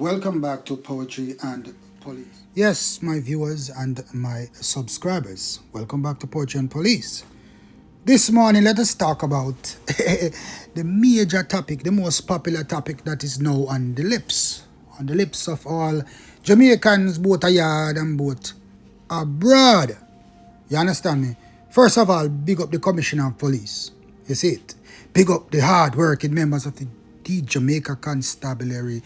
Welcome back to Poetry and Police. Yes, my viewers and my subscribers, welcome back to Poetry and Police. This morning, let us talk about the major topic, the most popular topic that is now on the lips of all Jamaicans, both abroad and both abroad. You understand me? First of all, big up the Commissioner of Police. You see it? Big up the hard-working members of the Jamaica Constabulary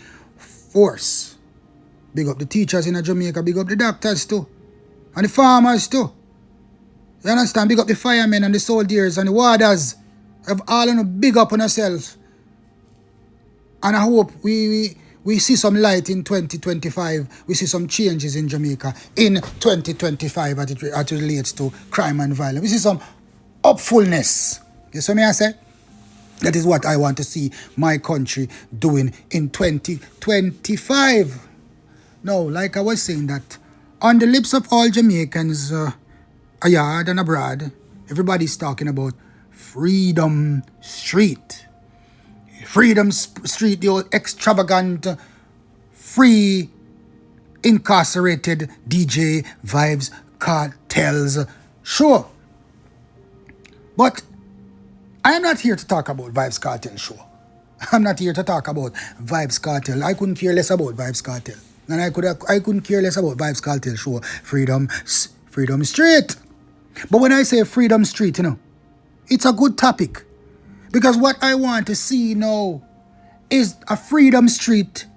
Force. Big up the teachers in Jamaica, big up the doctors too. And the farmers too. You understand? Big up the firemen and the soldiers and the warders. Have all of them big up on yourself. And I hope we see some light in 2025. We see some changes in Jamaica in 2025 as it relates to crime and violence. We see some hopefulness. You see what I say? That is what I want to see my country doing in 2025. Now, like I was saying, that on the lips of all Jamaicans, abroad and abroad, everybody's talking about Freedom Street. Freedom Street, the old extravagant, free, incarcerated DJ Vybz Kartel's show. But I am not here to talk about Vybz Kartel show. I'm not here to talk about Vybz Kartel. I couldn't care less about Vybz Kartel. And I couldn't care less about Vybz Kartel show, Freedom Street. But when I say Freedom Street, it's a good topic. Because what I want to see now is a Freedom Street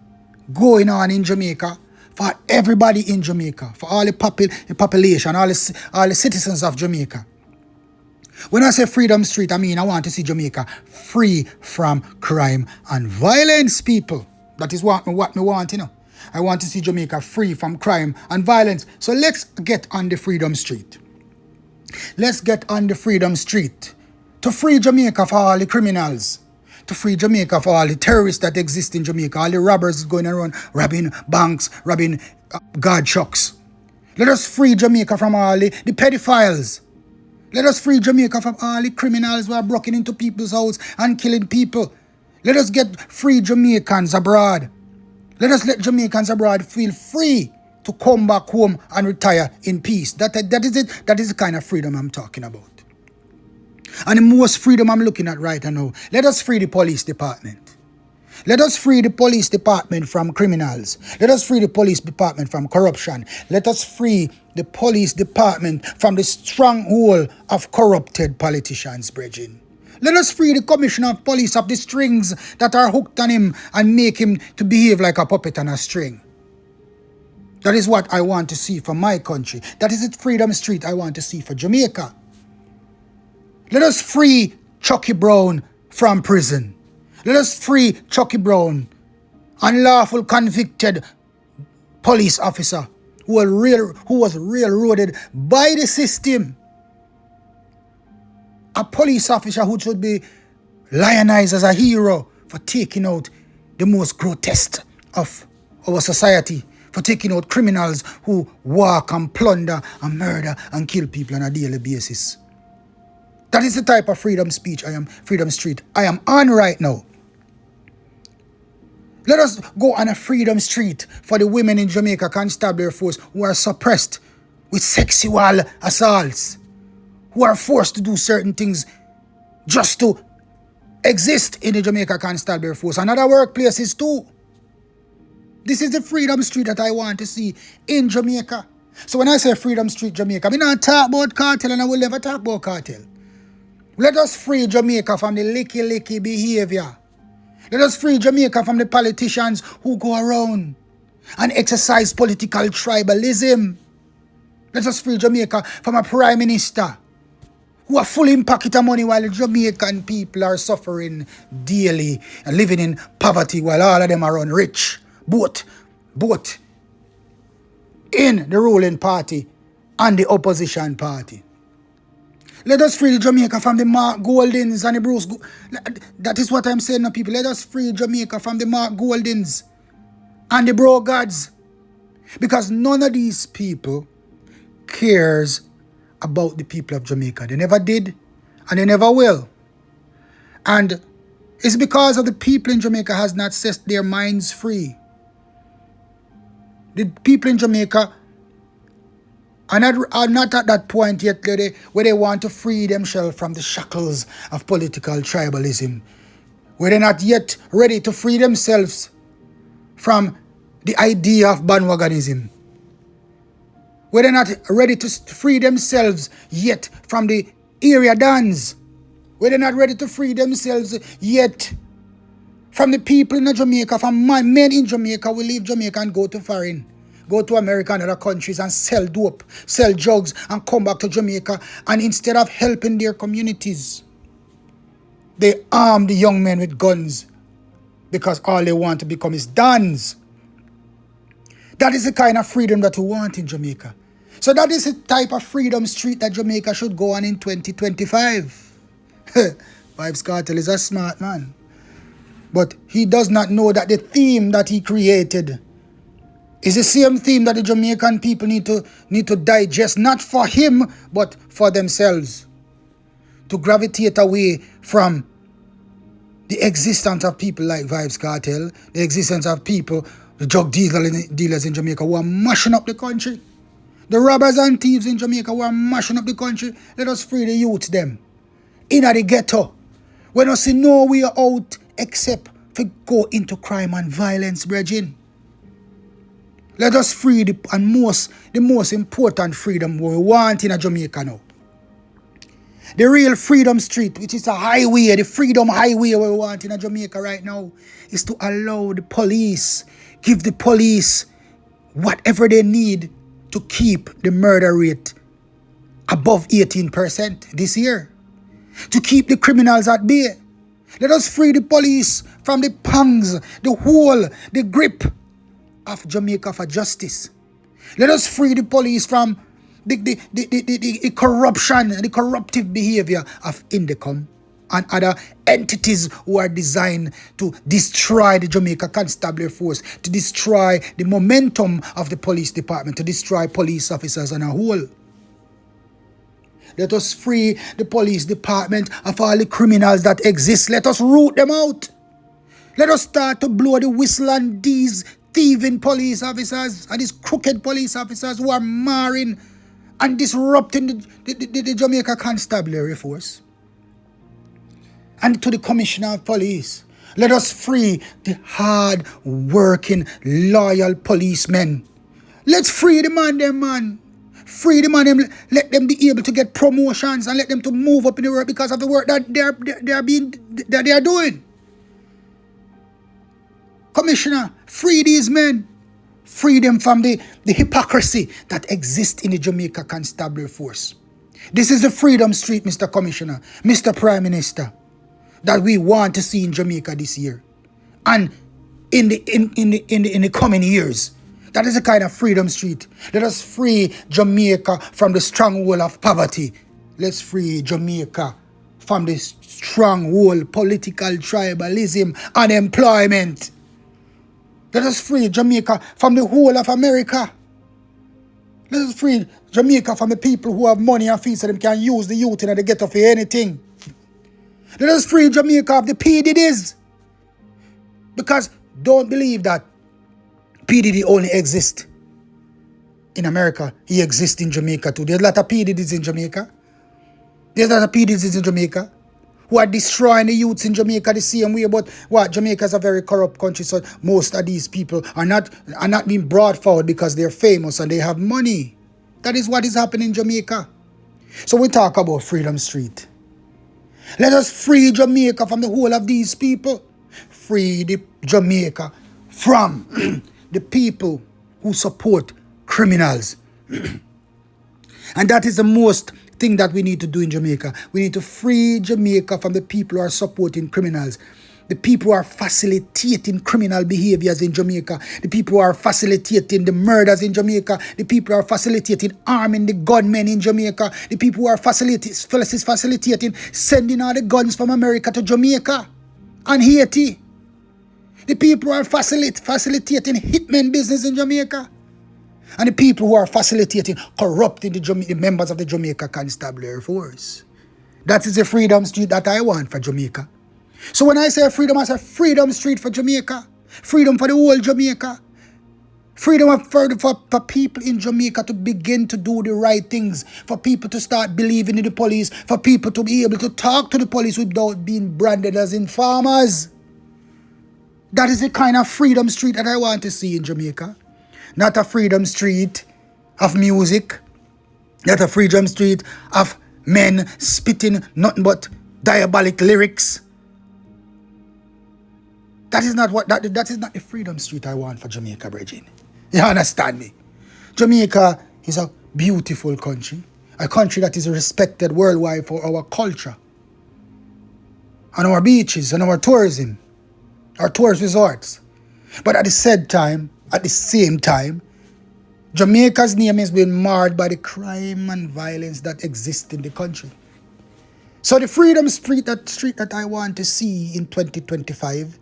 going on in Jamaica for everybody in Jamaica, for all the population, all the citizens of Jamaica. When I say Freedom Street, I mean I want to see Jamaica free from crime and violence, people. That is what me want, I want to see Jamaica free from crime and violence. So let's get on the Freedom Street. Let's get on the Freedom Street to free Jamaica for all the criminals, to free Jamaica for all the terrorists that exist in Jamaica, all the robbers going around robbing banks, robbing guard trucks. Let us free Jamaica from all the pedophiles. Let us free Jamaica from all the criminals who are breaking into people's houses and killing people. Let us get free Jamaicans abroad. Let us let Jamaicans abroad feel free to come back home and retire in peace. That is it. That is the kind of freedom I'm talking about. And the most freedom I'm looking at right now. Let us free the police department. Let us free the police department from criminals. Let us free the police department from corruption. Let us free the police department from the stronghold of corrupted politicians, brethren. Let us free the commissioner of police of the strings that are hooked on him and make him to behave like a puppet on a string. That is what I want to see for my country. That is the Freedom Street I want to see for Jamaica. Let us free Chucky Brown from prison. Let us free Chucky Brown, unlawful convicted police officer who was railroaded by the system. A police officer who should be lionized as a hero for taking out the most grotesque of our society, for taking out criminals who walk and plunder and murder and kill people on a daily basis. That is the type of Freedom Street I am on right now. Let us go on a Freedom Street for the women in Jamaica Constabulary Force who are suppressed with sexual assaults, who are forced to do certain things just to exist in the Jamaica Constabulary Force and other workplaces too. This is the Freedom Street that I want to see in Jamaica. So when I say Freedom Street, Jamaica, I not talk about cartel and I will never talk about cartel. Let us free Jamaica from the licky behavior. Let us free Jamaica from the politicians who go around and exercise political tribalism. Let us free Jamaica from a prime minister who are full in pocket of money while the Jamaican people are suffering daily and living in poverty while all of them are rich. Both in the ruling party and the opposition party. Let us free Jamaica from the Mark Goldings and the Bruce. That is what I'm saying now, people. Let us free Jamaica from the Mark Goldings and the Bro Gods. Because none of these people cares about the people of Jamaica. They never did and they never will. And it's because of the people in Jamaica has not set their minds free. The people in Jamaica are not at that point yet where they want to free themselves from the shackles of political tribalism, where they're not yet ready to free themselves from the idea of bandwagonism, where they're not ready to free themselves yet from the area dons, where they're not ready to free themselves yet from the people in Jamaica, from men in Jamaica will leave Jamaica and go to foreign, go to America and other countries and sell dope, sell drugs, and come back to Jamaica. And instead of helping their communities, they arm the young men with guns because all they want to become is dons. That is the kind of freedom that we want in Jamaica. So that is the type of freedom street that Jamaica should go on in 2025. Vybz Kartel is a smart man. But he does not know that the theme that he created is the same theme that the Jamaican people need to digest, not for him, but for themselves. To gravitate away from the existence of people like Vybz Kartel, the existence of people, the drug dealers in Jamaica who are mashing up the country. The robbers and thieves in Jamaica who are mashing up the country. Let us free the youths them. In the ghetto. We don't see no way out except to go into crime and violence, brethren. Let us free the most important freedom we want in Jamaica now. The real freedom street, which is a highway, the freedom highway we want in Jamaica right now, is to allow the police, give the police whatever they need to keep the murder rate above 18% this year. To keep the criminals at bay. Let us free the police from the pangs, the hole, the grip of Jamaica for justice. Let us free the police from the corruption, the corruptive behavior of Indicom and other entities who are designed to destroy the Jamaica Constabulary Force, to destroy the momentum of the police department, to destroy police officers on a whole. Let us free the police department of all the criminals that exist. Let us root them out. Let us start to blow the whistle on these thieving police officers and these crooked police officers who are marring and disrupting the Jamaica Constabulary Force. And to the Commissioner of Police, let us free the hard-working, loyal policemen. Let's free the man. Free them and let them be able to get promotions and let them to move up in the work because of the work that they are doing. Commissioner, free these men. Free them from the hypocrisy that exists in the Jamaica Constabulary Force. This is the freedom street, Mr. Commissioner, Mr. Prime Minister, that we want to see in Jamaica this year and in the coming years. That is a kind of freedom street. Let us free Jamaica from the stronghold of poverty. Let's free Jamaica from the stronghold political tribalism, unemployment. Let us free Jamaica from the whole of America. Let us free Jamaica from the people who have money and fees so they can use the youth in the ghetto for anything. Let us free Jamaica of the PDDs. Because don't believe that PDD only exists in America. He exists in Jamaica too. There's a lot of PDDs in Jamaica. There's a lot of PDDs in Jamaica who are destroying the youths in Jamaica the same way. But what? Jamaica is a very corrupt country, so most of these people are not being brought forward because they're famous and they have money. That is what is happening in Jamaica. So we talk about Freedom Street. Let us free Jamaica from the whole of these people. Free the Jamaica from the people who support criminals. And that is the most thing that we need to do in Jamaica. We need to free Jamaica from the people who are supporting criminals. The people who are facilitating criminal behaviors in Jamaica. The people who are facilitating the murders in Jamaica. The people who are facilitating arming the gunmen in Jamaica. The people who are facilitating sending all the guns from America to Jamaica and Haiti. The people who are facilitating hitmen business in Jamaica. And the people who are facilitating corrupting the members of the Jamaica Constabulary Force. That is the freedom street that I want for Jamaica. So when I say freedom, I say freedom street for Jamaica. Freedom for the whole Jamaica. Freedom for people in Jamaica to begin to do the right things, for people to start believing in the police, for people to be able to talk to the police without being branded as informers. That is the kind of freedom street that I want to see in Jamaica. Not a freedom street of music, not a freedom street of men spitting nothing but diabolic lyrics. That is not the freedom street I want for Jamaica, Bridget. You understand me? Jamaica is a beautiful country, a country that is respected worldwide for our culture, and our beaches, and our tourism, our tourist resorts. But at the same time, Jamaica's name has been marred by the crime and violence that exist in the country. So the freedom street that I want to see in 2025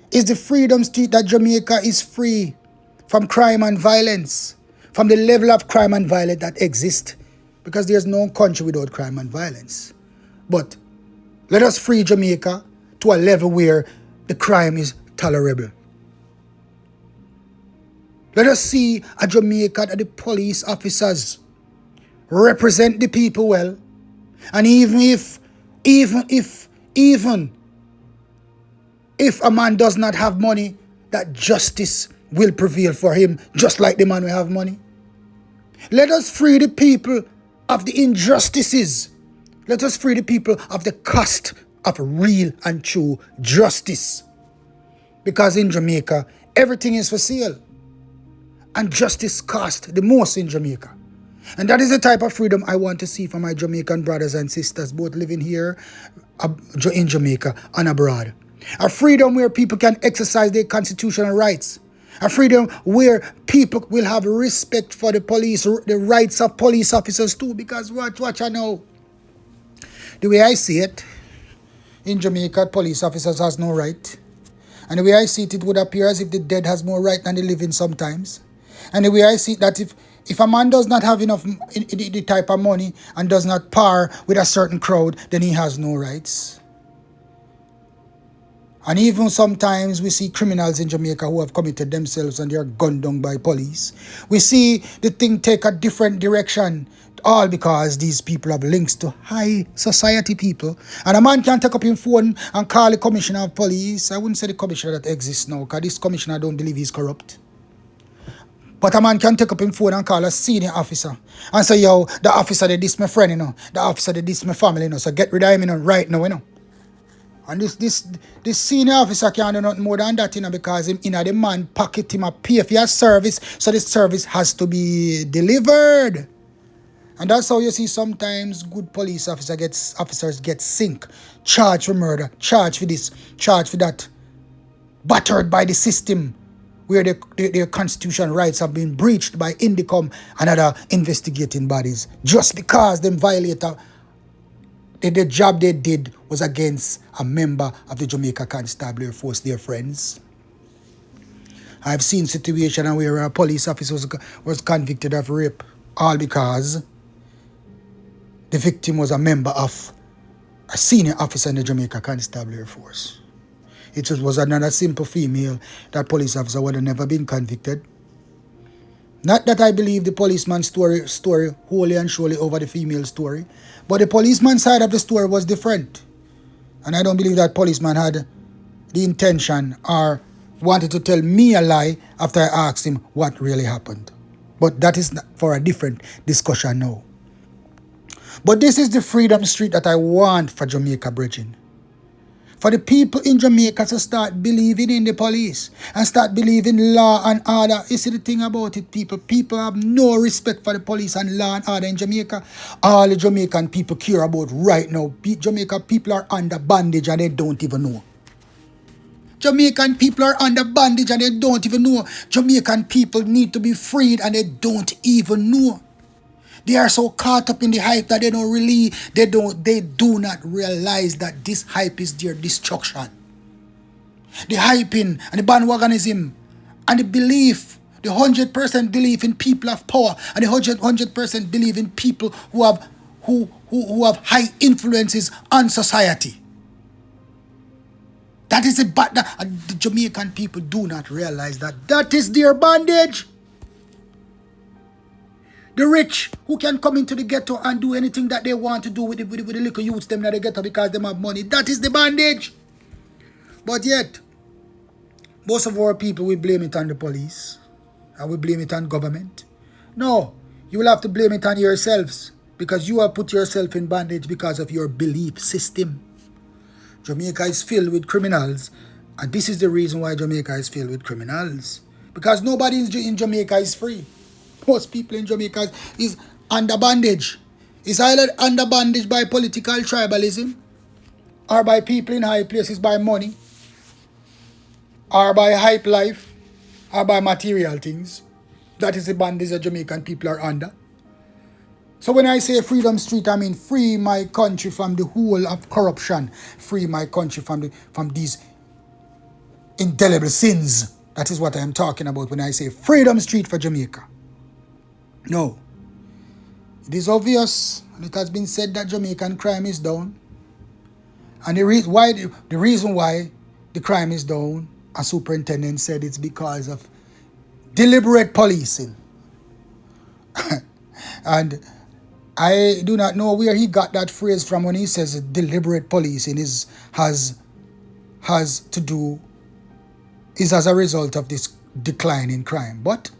is the freedom street that Jamaica is free from crime and violence, from the level of crime and violence that exists, because there's no country without crime and violence. But let us free Jamaica to a level where the crime is tolerable. Let us see a Jamaica that the police officers represent the people well, and even if a man does not have money, that justice will prevail for him, just like the man will have money. Let us free the people of the injustices. Let us free the people of the cost of real and true justice. Because in Jamaica, everything is for sale. And justice costs the most in Jamaica. And that is the type of freedom I want to see from my Jamaican brothers and sisters, both living here in Jamaica and abroad. A freedom where people can exercise their constitutional rights. A freedom where people will have respect for the police, the rights of police officers too. Because watch I know. The way I see it, in Jamaica, police officers has no right. And the way I see it, it would appear as if the dead has more right than the living sometimes. And the way I see it, that if a man does not have enough the type of money and does not par with a certain crowd, then he has no rights. And even sometimes we see criminals in Jamaica who have committed themselves and they are gunned down by police. We see the thing take a different direction, all because these people have links to high society people. And a man can take up his phone and call the commissioner of police. I wouldn't say the commissioner that exists now, because this commissioner I don't believe he's corrupt. But a man can take up his phone and call a senior officer and say, yo, the officer that this my friend, you know. The officer that this my family, you know. So get rid of him, you know, right now, you know. And this senior officer can't do nothing more than that, you know, because him in the man pocket him a pay for your service, so the service has to be delivered. And that's how you see sometimes good police officers get sink, charged for murder, charged for this, charged for that, battered by the system, where their constitutional rights have been breached by INDICOM and other investigating bodies, just because them violate the job they did was against a member of the Jamaica Constabulary Force, their friends. I've seen situations where a police officer was convicted of rape, all because the victim was a member of a senior officer in the Jamaica Constabulary Force. It was another simple female. That police officer would have never been convicted. Not that I believe the policeman's story wholly and surely over the female story, but the policeman's side of the story was different. And I don't believe that policeman had the intention or wanted to tell me a lie after I asked him what really happened. But that is for a different discussion now. But this is the freedom street that I want for Jamaica, Bridging. For the people in Jamaica to start believing in the police and start believing law and order. You see the thing about it, people? People have no respect for the police and law and order in Jamaica. All the Jamaican people care about right now. Jamaica people are under bondage and they don't even know. Jamaican people are under bondage and they don't even know. Jamaican people need to be freed and they don't even know. They are so caught up in the hype that they do not realize that this hype is their destruction. The hyping and the bandwagonism and the belief, the 100% belief in people of power and the 100% belief in people who have high influences on society. That is the Jamaican people do not realize that is their bondage. The rich who can come into the ghetto and do anything that they want to do with the little youths them in the ghetto because they have money. That is the bondage. But yet, most of our people, we blame it on the police. And we blame it on government. No, you will have to blame it on yourselves. Because you have put yourself in bondage because of your belief system. Jamaica is filled with criminals. And this is the reason why Jamaica is filled with criminals. Because nobody in Jamaica is free. Most people in Jamaica is under bondage. It's either under bondage by political tribalism, or by people in high places by money, or by hype life, or by material things. That is the bondage that Jamaican people are under. So when I say Freedom Street, I mean free my country from the whole of corruption. Free my country from these indelible sins. That is what I am talking about when I say Freedom Street for Jamaica. No. It is obvious, and it has been said that Jamaican crime is down. And the reason why the crime is down, a superintendent said it's because of deliberate policing. And I do not know where he got that phrase from when he says deliberate policing is as a result of this decline in crime. But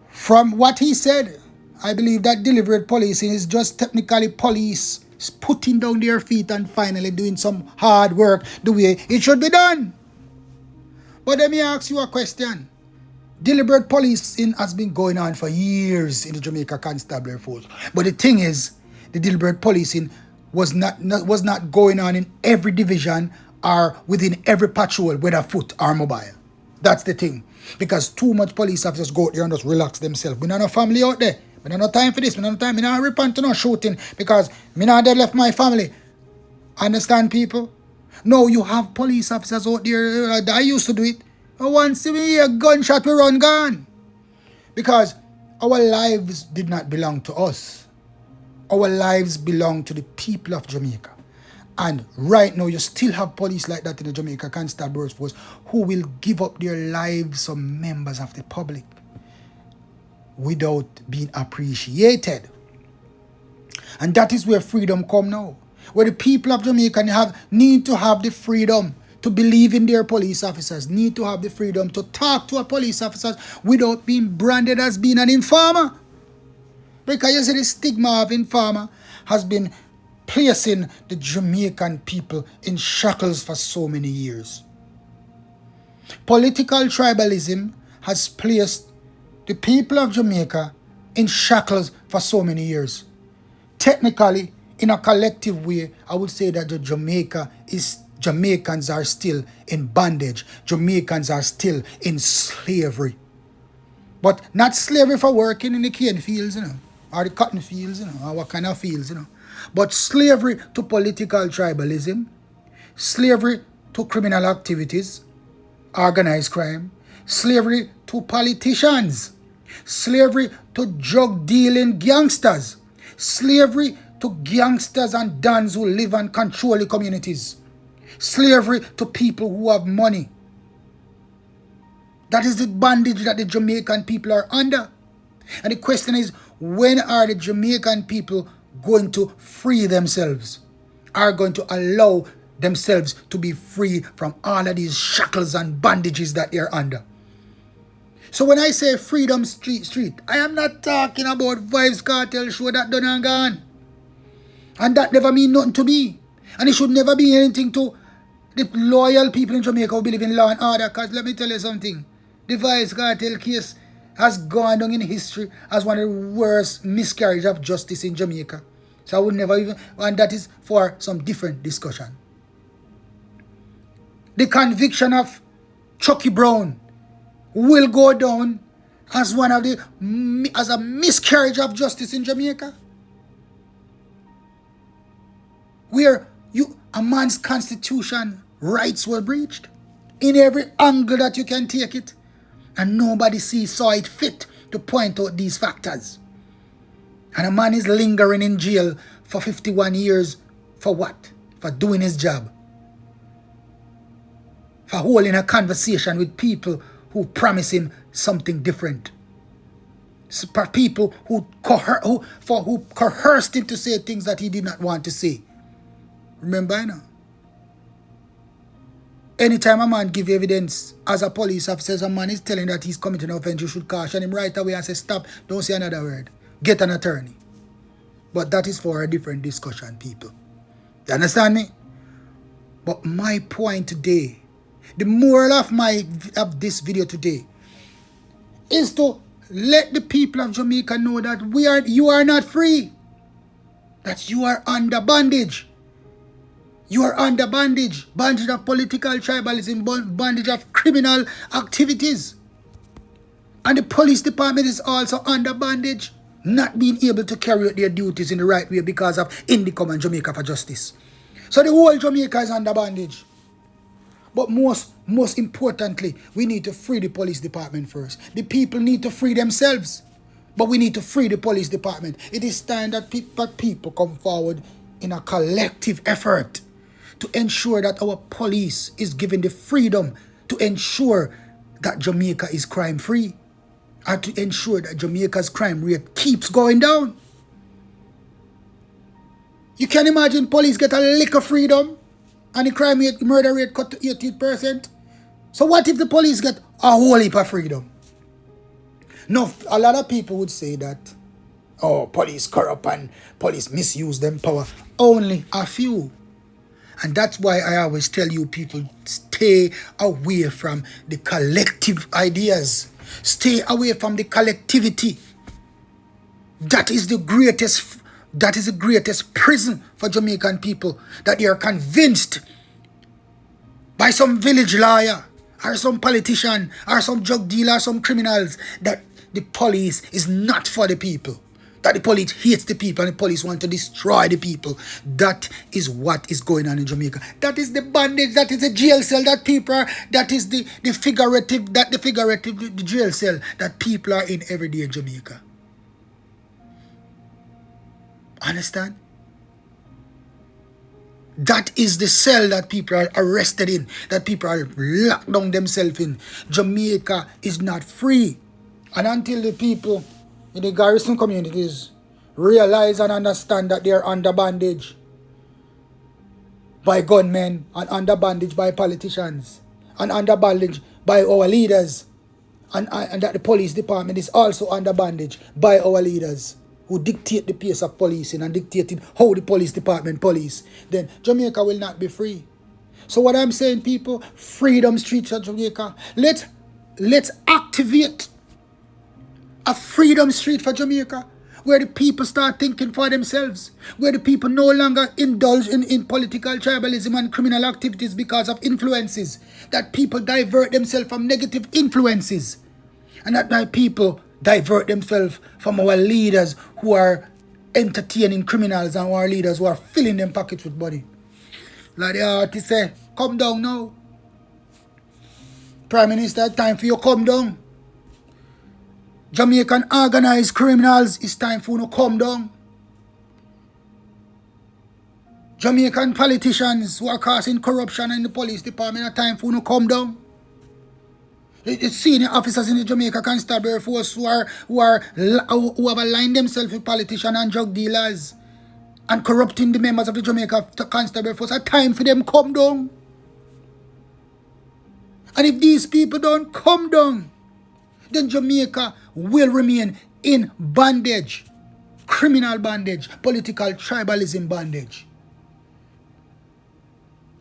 from what he said, I believe that deliberate policing is just technically police putting down their feet and finally doing some hard work the way it should be done. But let me ask you a question. Deliberate policing has been going on for years in the Jamaica Constabulary Force. But the thing is, the deliberate policing was not going on in every division or within every patrol, whether foot or mobile. That's the thing. Because too much police officers go out there and just relax themselves. We don't have family out there. We don't have time for this. We don't have time. We don't repent to no shooting because me not dead left my family. Understand, people? No, you have police officers out there that used to do it. And once we hear a gunshot, we run gone. Because our lives did not belong to us. Our lives belong to the people of Jamaica. And right now, you still have police like that in the Jamaica Constabulary Force who will give up their lives for members of the public without being appreciated. And that is where freedom come now. Where the people of Jamaica need to have the freedom to believe in their police officers, need to have the freedom to talk to a police officer without being branded as being an informer. Because you see, the stigma of informer has been placing the Jamaican people in shackles for so many years. Political tribalism has placed the people of Jamaica in shackles for so many years. Technically, in a collective way, I would say that Jamaicans are still in bondage. Jamaicans are still in slavery. But not slavery for working in the cane fields, or the cotton fields, or what kind of fields, But slavery to political tribalism, slavery to criminal activities, organized crime, slavery to politicians, slavery to drug dealing gangsters, slavery to gangsters and dons who live and control the communities, slavery to people who have money. That is the bondage that the Jamaican people are under. And the question is, when are the Jamaican people going to free themselves? Are going to allow themselves to be free from all of these shackles and bandages that they're under? So when I say Freedom Street, I am not talking about Vibes Cartel show that done and gone. And that never mean nothing to me. And it should never be anything to the loyal people in Jamaica who believe in law and order. Because let me tell you something. The Vibes Cartel case has gone down in history as one of the worst miscarriage of justice in Jamaica. So I would never even, and that is for some different discussion. The conviction of Chucky Brown will go down as as a miscarriage of justice in Jamaica. Where a man's constitution rights were breached in every angle that you can take it. And nobody saw it fit to point out these factors. And a man is lingering in jail for 51 years for what? For doing his job. For holding a conversation with people who promise him something different. For people who coerced him to say things that he did not want to say. Remember, you know? Anytime a man give evidence as a police officer, a man is telling that he's committing an offense, you should caution him right away and say, stop, don't say another word. Get an attorney. But that is for a different discussion, people. You understand me? But my point today, the moral of this video today, is to let the people of Jamaica know that you are not free. That you are under bondage. You are under bondage. Bondage of political tribalism, bondage of criminal activities. And the police department is also under bondage, not being able to carry out their duties in the right way because of Indicom and Jamaica for Justice. So the whole Jamaica is under bondage. But most importantly, we need to free the police department first. The people need to free themselves. But we need to free the police department. It is time that people come forward in a collective effort to ensure that our police is given the freedom to ensure that Jamaica is crime-free, and to ensure that Jamaica's crime rate keeps going down. You can imagine police get a lick of freedom and the crime rate, murder rate cut to 80%. So what if the police get a whole heap of freedom? No, a lot of people would say that, oh, police corrupt and police misuse them power. Only a few. And that's why I always tell you people, stay away from the collective ideas. Stay away from the collectivity. That is the greatest prison for Jamaican people. That they are convinced by some village lawyer or some politician or some drug dealer or some criminals that the police is not for the people. That the police hates the people and the police want to destroy the people. That is what is going on in Jamaica. That is the bondage, that is the jail cell that people are, that is the figurative jail cell that people are in every day in Jamaica. Understand? That is the cell that people are arrested in, that people are locked down themselves in. Jamaica is not free. And until the people in the garrison communities realize and understand that they are under bondage by gunmen, and under bondage by politicians, and under bondage by our leaders, and that the police department is also under bondage by our leaders who dictate the pace of policing and dictating how the police department police, then Jamaica will not be free. So what I'm saying, people, freedom streets of Jamaica, let's activate a freedom street for Jamaica, where the people start thinking for themselves, where the people no longer indulge in political tribalism and criminal activities because of influences, that people divert themselves from negative influences, and that people divert themselves from our leaders who are entertaining criminals and our leaders who are filling them pockets with money. Like the artist say, come down now. Prime Minister, time for you come down. Jamaican organized criminals, it's time for you to come down. Jamaican politicians who are causing corruption in the police department, it's time for you to come down. The senior officers in the Jamaica Constabulary Force who have aligned themselves with politicians and drug dealers and corrupting the members of the Jamaica Constabulary Force, it's time for them to come down. And if these people don't come down, then Jamaica will remain in bondage, criminal bondage, political tribalism bondage.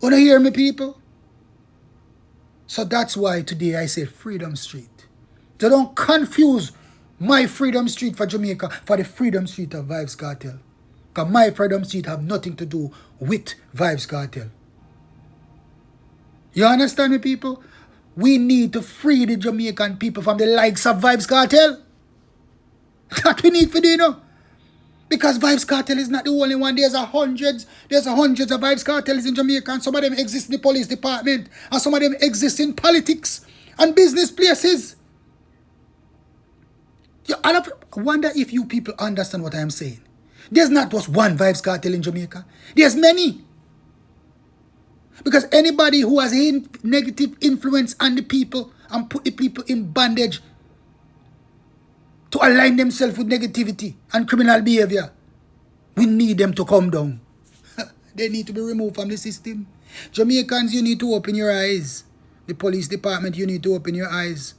Wanna hear me, people? So that's why today I say Freedom Street. So don't confuse my Freedom Street for Jamaica for the Freedom Street of Vybz Kartel. Because my Freedom Street have nothing to do with Vybz Kartel. You understand me, people? We need to free the Jamaican people from the likes of Vybz Kartel. That we need to do, you know. Because Vybz Kartel is not the only one. There's hundreds of Vybz Kartels in Jamaica, and some of them exist in the police department, and some of them exist in politics and business places. I wonder if you people understand what I am saying. There's not just one Vybz Kartel in Jamaica. There's many. Because anybody who has a negative influence on the people and put the people in bondage to align themselves with negativity and criminal behavior. We need them to come down. They need to be removed from the system. Jamaicans, you need to open your eyes. The police department, you need to open your eyes.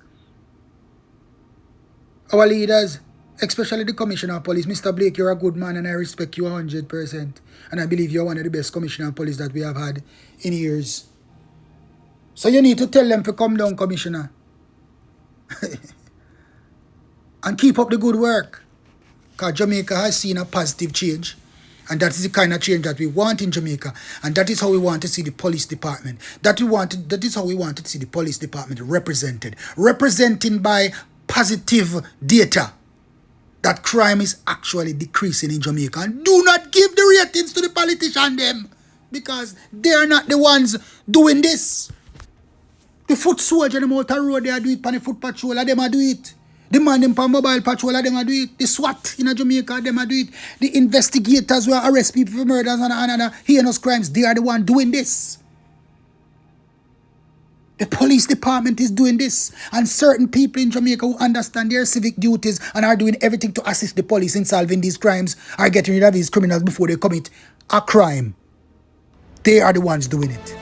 Our leaders, especially the Commissioner of Police, Mr. Blake, you're a good man and I respect you 100%. And I believe you're one of the best Commissioner of Police that we have had in years. So you need to tell them to come down, Commissioner. And keep up the good work. Because Jamaica has seen a positive change. And that is the kind of change that we want in Jamaica. And that is how we want to see the police department. That is how we want to see the police department represented. Representing by positive data that crime is actually decreasing in Jamaica. And do not give the ratings to the politician them. Because they are not the ones doing this. The foot soldier, them out the road, they are doing it on the foot patrol, and them are do it. The man them on mobile patrol, and them are do it. The SWAT in Jamaica, them are do it. The investigators who arrest people for murders and heinous crimes, they are the one doing this. The police department is doing this. And certain people in Jamaica who understand their civic duties and are doing everything to assist the police in solving these crimes are getting rid of these criminals before they commit a crime. They are the ones doing it.